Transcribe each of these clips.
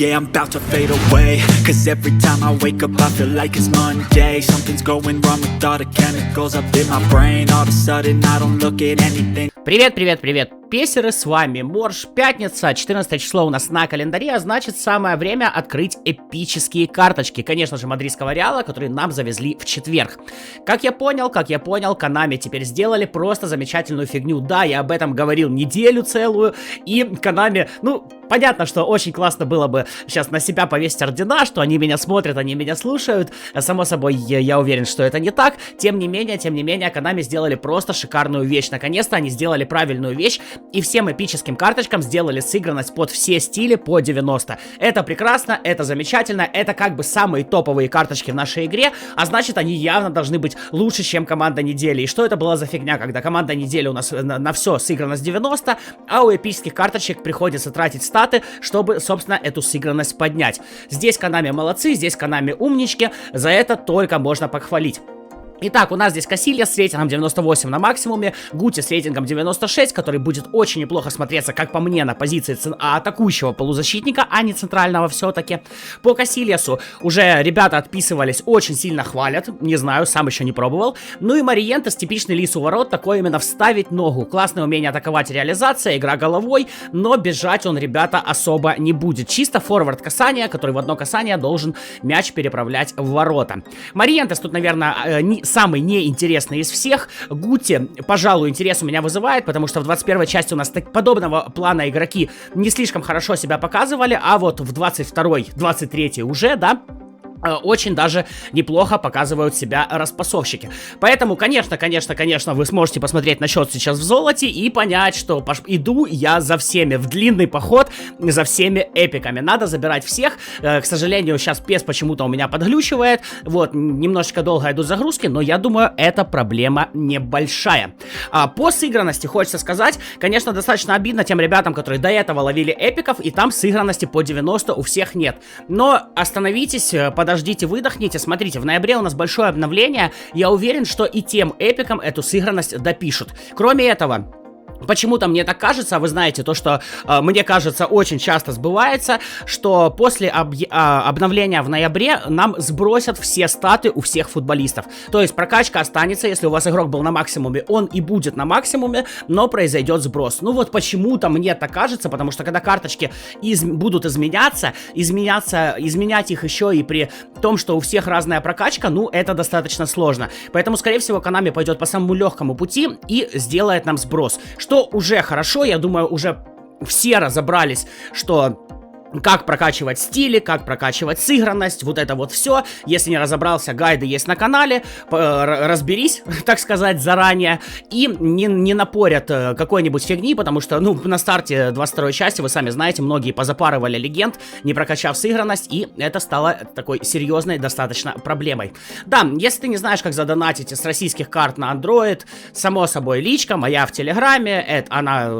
Yeah, I'm about to fade away. Cause every time I wake up I feel like it's Monday. Something's going wrong with all the chemicals up in my brain. All of a sudden I don't look at anything. Привет, песеры, с вами Морж. Пятница, 14 число у нас на календаре, а значит самое время открыть эпические карточки. Конечно же, мадридского Реала, которые нам завезли в четверг. Как я понял, Konami теперь сделали просто замечательную фигню. Да, я об этом говорил неделю целую, и Konami, понятно, что очень классно было бы сейчас на себя повесить ордена, что они меня смотрят, они меня слушают. Само собой, я уверен, что это не так. Тем не менее, Konami сделали просто шикарную вещь. Наконец-то они сделали правильную вещь, и всем эпическим карточкам сделали сыгранность под все стили по 90. Это прекрасно, это замечательно, это как бы самые топовые карточки в нашей игре, а значит, они явно должны быть лучше, чем команда недели. И что это была за фигня, когда команда недели у нас на все сыгранность 90, а у эпических карточек приходится тратить статы, чтобы, собственно, эту сыгранность поднять. Здесь Konami молодцы, здесь Konami умнички, за это только можно похвалить. Итак, у нас здесь Касильяс с рейтингом 98 на максимуме, Гути с рейтингом 96, который будет очень неплохо смотреться, как по мне, на позиции атакующего полузащитника, а не центрального все-таки. По Касильясу уже ребята отписывались, очень сильно хвалят, не знаю, сам еще не пробовал. Ну и Мориентес, типичный лис у ворот, такой именно вставить ногу. Классное умение атаковать, реализация, игра головой, но бежать он, ребята, особо не будет. Чисто форвард касания, который в одно касание должен мяч переправлять в ворота. Мориентес тут, наверное, самый неинтересный из всех. Гути, пожалуй, интерес у меня вызывает, потому что в 21 части у нас подобного плана игроки не слишком хорошо себя показывали, а вот в 22-й, 23-й уже, да, очень даже неплохо показывают себя распасовщики. Поэтому, конечно, вы сможете посмотреть на счет сейчас в золоте и понять, что иду я за всеми в длинный поход, за всеми эпиками. Надо забирать всех. К сожалению, сейчас PES почему-то у меня подглючивает. Вот, немножечко долго идут загрузки, но я думаю, эта проблема небольшая. По сыгранности хочется сказать, конечно, достаточно обидно тем ребятам, которые до этого ловили эпиков, и там сыгранности по 90 у всех нет. Но остановитесь, подождите, выдохните. Смотрите, в ноябре у нас большое обновление. Я уверен, что и тем эпикам эту сыгранность допишут. Кроме этого, почему-то мне так кажется, вы знаете, то, что мне кажется, очень часто сбывается, что после обновления в ноябре нам сбросят все статы у всех футболистов. То есть прокачка останется, если у вас игрок был на максимуме, он и будет на максимуме, но произойдет сброс. Ну вот почему-то мне так кажется, потому что когда карточки будут изменять их еще и при том, что у всех разная прокачка, это достаточно сложно. Поэтому, скорее всего, Konami пойдет по самому легкому пути и сделает нам сброс. Что уже хорошо, я думаю, уже все разобрались, что как прокачивать стили, как прокачивать сыгранность, вот это вот все. Если не разобрался, гайды есть на канале, разберись, так сказать, заранее, и не напорят какой-нибудь фигни, потому что, на старте 22-й части, вы сами знаете, многие позапарывали легенд, не прокачав сыгранность, и это стало такой серьезной достаточно проблемой. Да, если ты не знаешь, как задонатить с российских карт на Android, само собой, личка моя в Телеграме,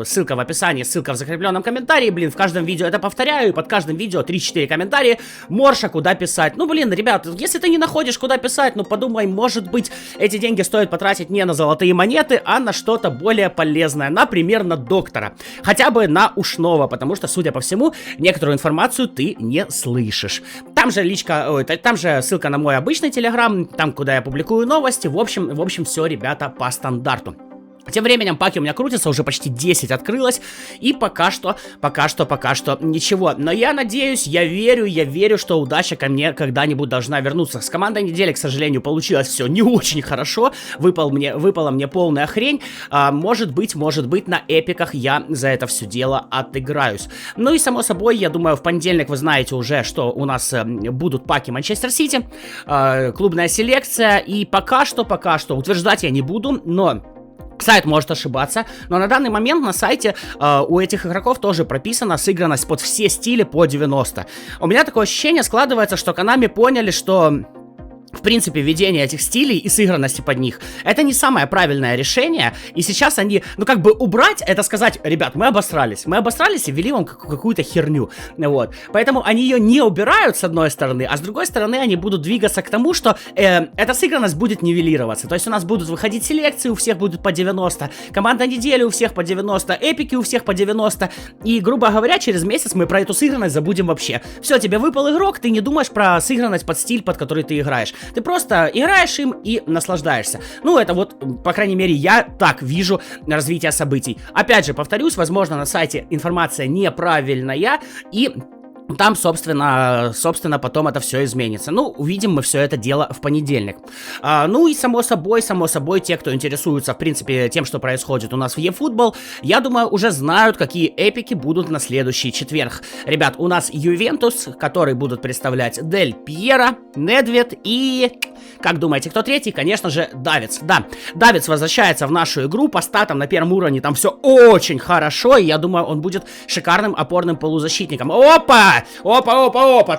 ссылка в описании, ссылка в закрепленном комментарии, в каждом видео это повторяю, под каждым видео 3-4 комментария. Морша, куда писать? Ребят, если ты не находишь, куда писать, подумай, может быть, эти деньги стоит потратить не на золотые монеты, а на что-то более полезное. Например, на доктора. Хотя бы на ушного, потому что, судя по всему, некоторую информацию ты не слышишь. Там же ссылка на мой обычный телеграм, там, куда я публикую новости. В общем, все, ребята, по стандарту. Тем временем паки у меня крутятся, уже почти 10 открылось, и пока что ничего. Но я надеюсь, я верю, что удача ко мне когда-нибудь должна вернуться. С командой недели, к сожалению, получилось все не очень хорошо, выпала мне полная хрень. Может быть, на эпиках я за это все дело отыграюсь. Ну и само собой, я думаю, в понедельник вы знаете уже, что у нас будут паки Манчестер Сити, клубная селекция, и пока что утверждать я не буду, но сайт может ошибаться, но на данный момент на сайте у этих игроков тоже прописана сыгранность под все стили по 90. У меня такое ощущение складывается, что Konami поняли, что в принципе, введение этих стилей и сыгранности под них, это не самое правильное решение, и сейчас они, ну, как бы убрать, это сказать, ребят, мы обосрались и ввели вам какую-то херню, вот, поэтому они ее не убирают, с одной стороны, а с другой стороны, они будут двигаться к тому, что эта сыгранность будет нивелироваться, то есть у нас будут выходить селекции, у всех будет по 90, команда недели у всех по 90, эпики у всех по 90, и, грубо говоря, через месяц мы про эту сыгранность забудем вообще. Все, тебе выпал игрок, ты не думаешь про сыгранность под стиль, под который ты играешь. Ты просто играешь им и наслаждаешься. Ну, это вот, по крайней мере, я так вижу развитие событий. Опять же, повторюсь, возможно, на сайте информация неправильная, и там, собственно, потом это все изменится. Ну, увидим мы все это дело в понедельник. Ну и само собой, те, кто интересуется, в принципе, тем, что происходит у нас в eFootball, я думаю, уже знают, какие эпики будут на следующий четверг. Ребят, у нас Ювентус, который будут представлять Дель Пьеро, Недвед и... Как думаете, кто третий? Конечно же, Давидс. Да, Давидс возвращается в нашу игру, по статам на первом уровне там все очень хорошо, и я думаю, он будет шикарным опорным полузащитником. Опа!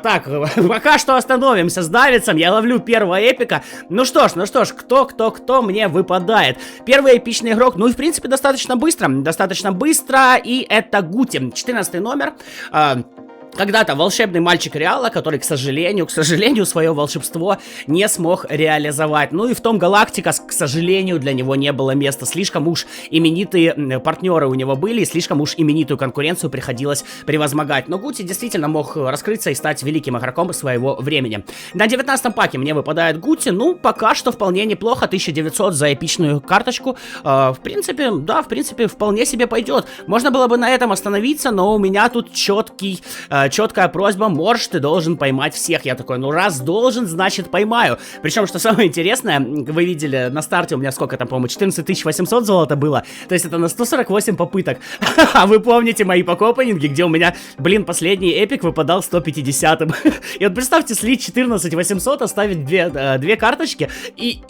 Так, пока что остановимся с Давидсом, я ловлю первого эпика. Ну что ж, кто мне выпадает? Первый эпичный игрок, ну и в принципе достаточно быстро, и это Гути, 14 номер. Когда-то волшебный мальчик Реала, который, к сожалению, свое волшебство не смог реализовать. Ну и в том Галактикас, к сожалению, для него не было места. Слишком уж именитые партнеры у него были, и слишком уж именитую конкуренцию приходилось превозмогать. Но Гути действительно мог раскрыться и стать великим игроком своего времени. На 19-м паке мне выпадает Гути. Ну, пока что вполне неплохо. 1900 за эпичную карточку. В принципе, вполне себе пойдет. Можно было бы на этом остановиться, но у меня тут четкая просьба, Морж, ты должен поймать всех. Я такой, ну раз должен, значит поймаю. Причем, что самое интересное, вы видели на старте у меня сколько там, по-моему, 14 800 золота было. То есть это на 148 попыток. А вы помните мои покопанинги, где у меня, последний эпик выпадал 150-м. И вот представьте, слить 14 800, оставить две карточки, и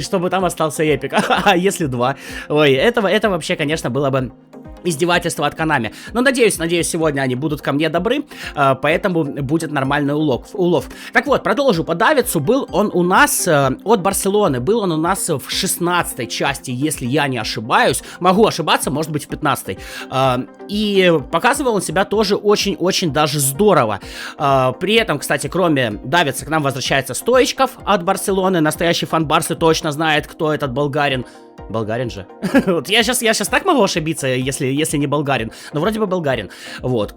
чтобы там остался эпик. А если два? Ой, это вообще, конечно, было бы... издевательство от Konami. Но надеюсь, сегодня они будут ко мне добры, поэтому будет нормальный улов. Так вот, продолжу по Давидсу. Был он у нас от Барселоны, был он у нас в 16-й части, если я не ошибаюсь. Могу ошибаться, может быть в 15-й. И показывал он себя тоже очень-очень даже здорово. При этом, кстати, кроме Давидса, к нам возвращается Стоичков от Барселоны. Настоящий фан Барсы точно знает, кто этот болгарин. Болгарин же. Вот я сейчас так могу ошибиться, если не болгарин. Но вроде бы болгарин. Вот.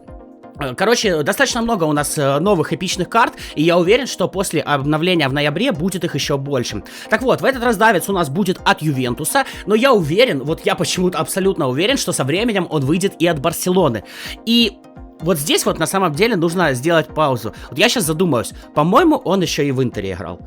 Короче, достаточно много у нас новых эпичных карт, и я уверен, что после обновления в ноябре будет их еще больше. Так вот, в этот раз Давидс у нас будет от Ювентуса, но я уверен, вот я почему-то абсолютно уверен, что со временем он выйдет и от Барселоны. И... вот здесь вот на самом деле нужно сделать паузу. Вот я сейчас задумаюсь. По-моему, он еще и в Интере играл.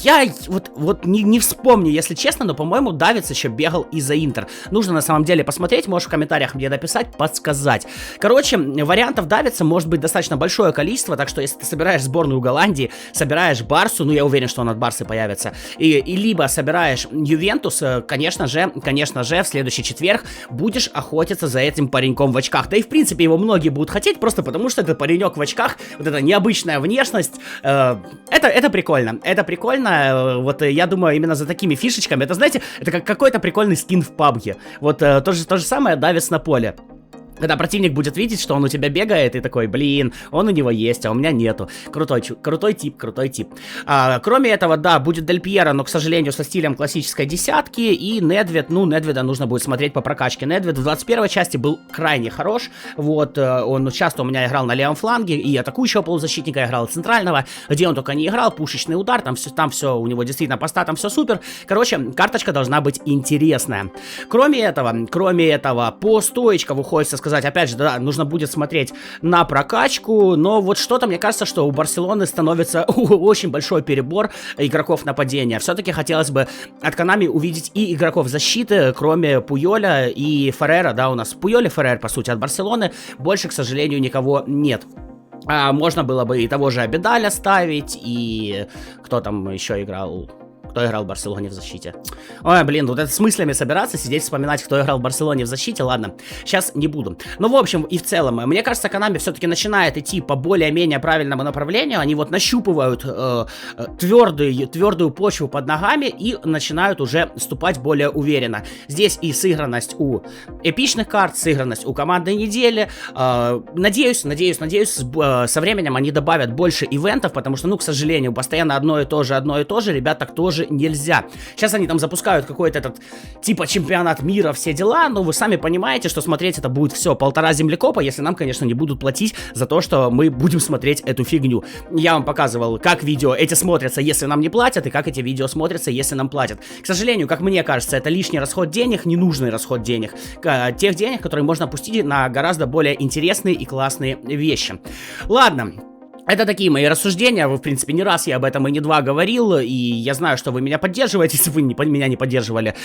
Я вот не вспомню, если честно, но, по-моему, Давидс еще бегал и за Интер. Нужно на самом деле посмотреть, можешь в комментариях мне написать, подсказать. Короче, вариантов Давидса может быть достаточно большое количество, так что если ты собираешь сборную Голландии, собираешь Барсу, ну я уверен, что он от Барсы появится, и либо собираешь Ювентус, конечно же, в следующий четверг будешь охотиться за этим пареньком в очках. Да и в принципе его многие будут хотеть, просто потому что это паренек в очках, вот эта необычная внешность, это прикольно, вот я думаю, именно за такими фишечками, это, знаете, это как какой-то прикольный скин в PUBG, вот то же самое Давидс на поле. Когда противник будет видеть, что он у тебя бегает, и такой, блин, он у него есть, а у меня нету. Крутой тип. Кроме этого, да, будет Дель Пьеро, но, к сожалению, со стилем классической десятки, и Недвед, Недведа нужно будет смотреть по прокачке. Недвед в 21-й части был крайне хорош, вот, он часто у меня играл на левом фланге, и атакующего полузащитника играл центрального, где он только не играл, пушечный удар, там все у него действительно по статам все супер. Короче, карточка должна быть интересная. Кроме этого, по стоечкам хочется сказать, опять же, да, нужно будет смотреть на прокачку, но вот что-то, мне кажется, что у Барселоны становится очень большой перебор игроков нападения. Все-таки хотелось бы от Konami увидеть и игроков защиты, кроме Пуйоля и Феррера, да, у нас Пуйоль и Феррер, по сути, от Барселоны, больше, к сожалению, никого нет. Можно было бы и того же Абидаля ставить, и кто там еще играл... кто играл в Барселоне в защите? Ой, блин, вот это с мыслями собираться, сидеть вспоминать, кто играл в Барселоне в защите, ладно, сейчас не буду. Ну, в общем, и в целом, мне кажется, Konami все-таки начинает идти по более-менее правильному направлению, они вот нащупывают твердую почву под ногами и начинают уже ступать более уверенно. Здесь и сыгранность у эпичных карт, сыгранность у командной недели. Надеюсь, со временем они добавят больше ивентов, потому что, ну, к сожалению, постоянно одно и то же, ребят, так тоже нельзя. Сейчас они там запускают какой-то этот, типа, чемпионат мира, все дела, но вы сами понимаете, что смотреть это будет все 1,5 землекопа, если нам, конечно, не будут платить за то, что мы будем смотреть эту фигню. Я вам показывал, как видео эти смотрятся, если нам не платят, и как эти видео смотрятся, если нам платят. К сожалению, как мне кажется, это лишний расход денег, ненужный расход денег. Тех денег, которые можно пустить на гораздо более интересные и классные вещи. Ладно. Это такие мои рассуждения, в принципе, не раз я об этом и не два говорил, и я знаю, что вы меня поддерживаете, если вы меня не поддерживали,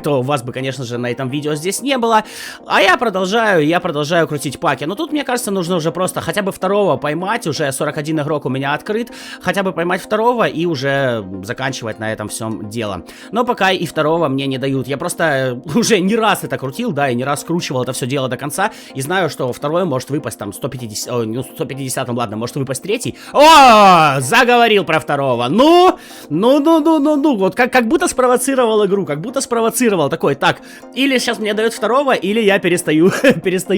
то вас бы, конечно же, на этом видео здесь не было, а я продолжаю крутить паки, но тут, мне кажется, нужно уже просто хотя бы второго поймать, уже 41 игрок у меня открыт, хотя бы поймать второго и уже заканчивать на этом всем дело, но пока и второго мне не дают, я просто уже не раз это крутил, да, и не раз скручивал это все дело до конца, и знаю, что второй может выпасть там 150, ладно, может выпасть третий. О, заговорил про второго. Ну, вот как будто спровоцировал игру, как будто спровоцировал такой, так, или сейчас мне дают второго, или я перестаю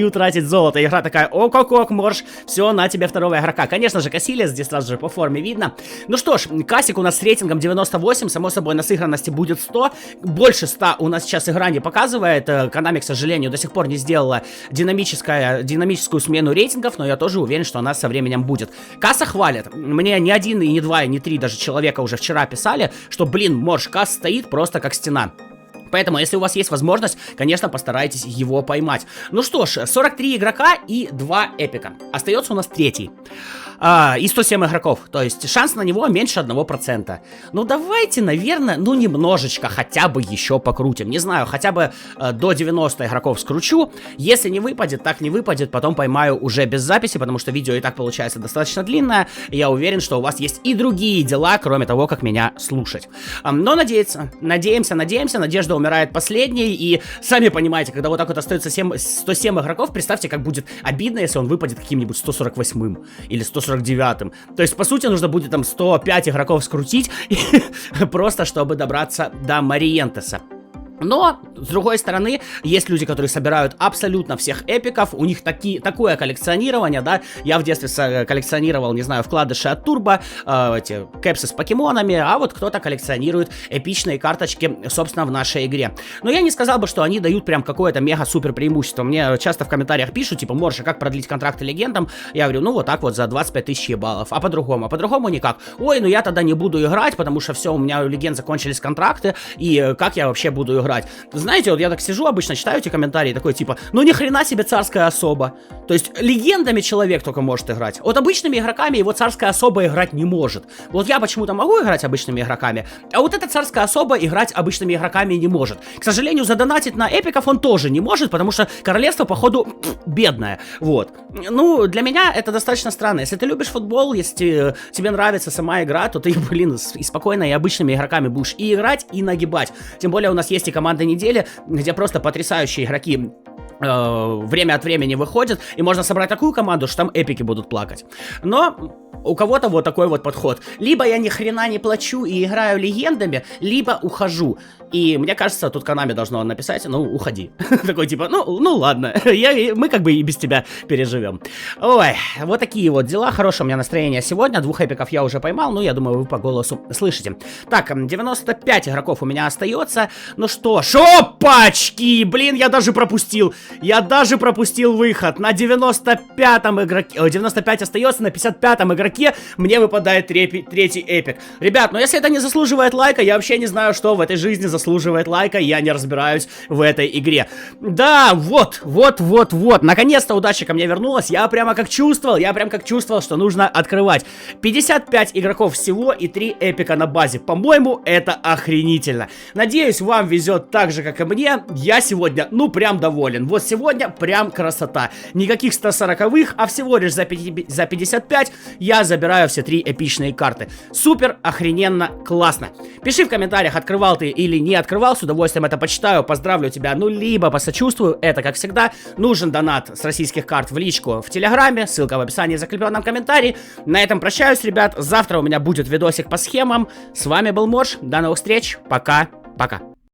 тратить золото. Игра такая, о-ко-ко, морж, все, на тебе второго игрока. Конечно же, Касилия здесь сразу же по форме видно. Ну что ж, Касик у нас с рейтингом 98, само собой, на сыгранности будет 100. Больше 100 у нас сейчас игра не показывает. Konami, к сожалению, до сих пор не сделала динамическую смену рейтингов, но я тоже уверен, что она со временем будет. Касса хвалит. Мне ни один, и ни два, и ни три даже человека уже вчера писали, что, блин, морж, Касс стоит просто как стена. Поэтому, если у вас есть возможность, конечно, постарайтесь его поймать. Ну что ж, 43 игрока и 2 эпика. Остается у нас третий. И 107 игроков. То есть шанс на него меньше 1%. Ну давайте, наверное, ну немножечко хотя бы еще покрутим. Не знаю, хотя бы до 90 игроков скручу. Если не выпадет, так не выпадет. Потом поймаю уже без записи, потому что видео и так получается достаточно длинное. Я уверен, что у вас есть и другие дела, кроме того, как меня слушать. Но надеемся. Надежда умирает последней. И сами понимаете, когда вот так вот остается 107 игроков, представьте, как будет обидно, если он выпадет каким-нибудь 148-м или 149-м. То есть, по сути, нужно будет там 105 игроков скрутить, просто чтобы добраться до Мариентеса. Но, с другой стороны, есть люди, которые собирают абсолютно всех эпиков, у них такое коллекционирование, да, я в детстве коллекционировал, не знаю, вкладыши от Турбо, эти кэпсы с покемонами, а вот кто-то коллекционирует эпичные карточки, собственно, в нашей игре. Но я не сказал бы, что они дают прям какое-то мега-супер преимущество. Мне часто в комментариях пишут, типа, Морша, как продлить контракты легендам? Я говорю, ну вот так вот за 25 тысяч баллов, а по-другому никак. Ой, ну я тогда не буду играть, потому что все, у меня у легенд закончились контракты, и как я вообще буду играть? Знаете, вот я так сижу обычно, читаю эти комментарии, такой типа, ну ни хрена себе царская особа. То есть легендами человек только может играть. Вот обычными игроками его царская особа играть не может. Вот я почему-то могу играть обычными игроками, а вот эта царская особа играть обычными игроками не может. К сожалению, задонатить на эпиков он тоже не может, потому что королевство, походу, бедное. Вот. Ну, для меня это достаточно странно. Если ты любишь футбол, если тебе нравится сама игра, то ты, блин, и спокойно и обычными игроками будешь и играть, и нагибать. Тем более у нас есть и команда недели, где просто потрясающие игроки время от времени выходят, и можно собрать такую команду, что там эпики будут плакать. Но у кого-то вот такой вот подход. Либо я ни хрена не плачу и играю легендами, либо ухожу. И мне кажется, тут Konami должно написать, ну, уходи. Такой типа, ну ладно, мы как бы и без тебя переживем. Ой, вот такие вот дела. Хорошее у меня настроение сегодня. 2 эпиков я уже поймал, ну, я думаю, вы по голосу слышите. Так, 95 игроков у меня остается. Ну что ж, опачки! Блин, я даже пропустил выход. На 95-м игроке, 95 остается, на 55-м игроке мне выпадает третий эпик. Ребят, ну если это не заслуживает лайка, я вообще не знаю, что в этой жизни заслуживает лайка, я не разбираюсь в этой игре. Да, вот. Наконец-то удача ко мне вернулась. Я прям как чувствовал, что нужно открывать. 55 игроков всего и 3 эпика на базе. По-моему, это охренительно. Надеюсь, вам везет так же, как и мне. Я сегодня, ну, прям доволен. Вот сегодня прям красота. Никаких 140-х, а всего лишь за 55 я забираю все 3 эпичные карты. Супер, охрененно, классно. Пиши в комментариях, открывал ты или не открывал, с удовольствием это почитаю, поздравлю тебя, ну либо посочувствую, это как всегда. Нужен донат с российских карт в личку в Телеграме, ссылка в описании, в закрепленном комментарии. На этом прощаюсь, ребят, завтра у меня будет видосик по схемам. С вами был Морж, до новых встреч, пока-пока.